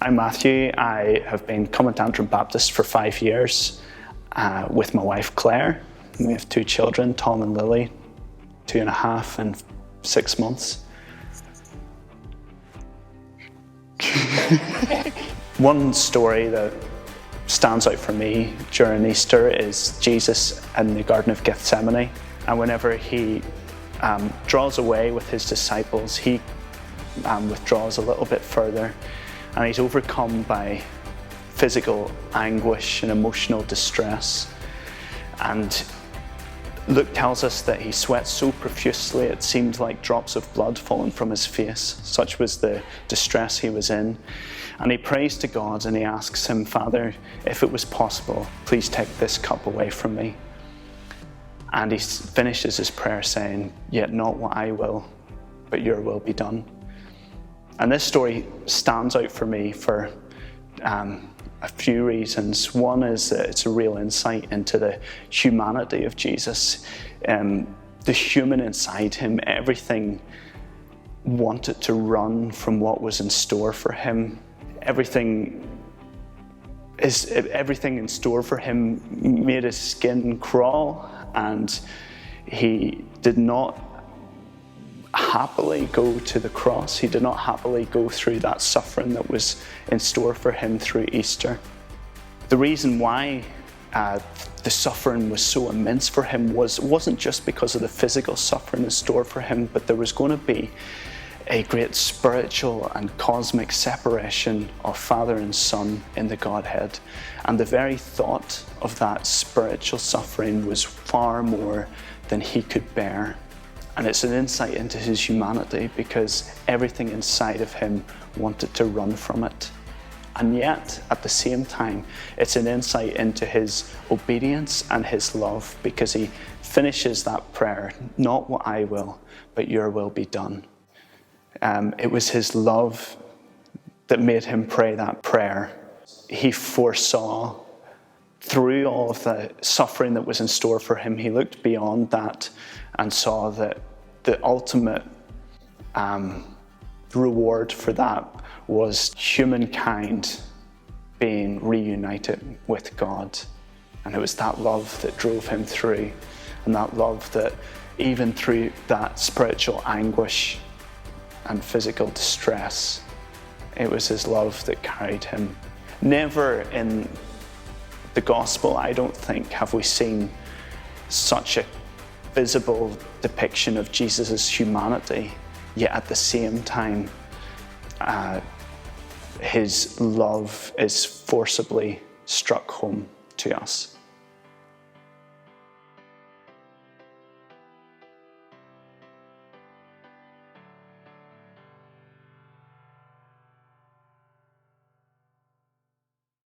I'm Matthew. I have been coming to Antrim Baptist for 5 years with my wife Claire. We have 2 children, Tom and Lily, 2.5 and 6 months. One story that stands out for me during Easter is Jesus in the Garden of Gethsemane. And whenever he draws away with his disciples, he withdraws a little bit further, and he's overcome by physical anguish and emotional distress. And Luke tells us that he sweats so profusely it seemed like drops of blood falling from his face. Such was the distress he was in. And he prays to God and he asks him, "Father, if it was possible, please take this cup away from me." And he finishes his prayer saying, "Yet not what I will, but your will be done." And this story stands out for me for a few reasons. One is that it's a real insight into the humanity of Jesus. The human inside him, everything wanted to run from what was in store for him. Everything in store for him made his skin crawl, and he did not happily go to the cross. He did not happily go through that suffering that was in store for him through Easter. The reason why the suffering was so immense for him wasn't just because of the physical suffering in store for him, but there was going to be a great spiritual and cosmic separation of Father and Son in the Godhead. And the very thought of that spiritual suffering was far more than he could bear. And it's an insight into his humanity because everything inside of him wanted to run from it. And yet, at the same time, it's an insight into his obedience and his love, because he finishes that prayer, "Not what I will, but your will be done." It was his love that made him pray that prayer. He foresaw through all of the suffering that was in store for him. He looked beyond that and saw that the ultimate reward for that was humankind being reunited with God. And it was that love that drove him through, and that love that even through that spiritual anguish and physical distress, it was his love that carried him. Never in the gospel, I don't think, have we seen such a visible depiction of Jesus' humanity, yet at the same time, his love is forcibly struck home to us.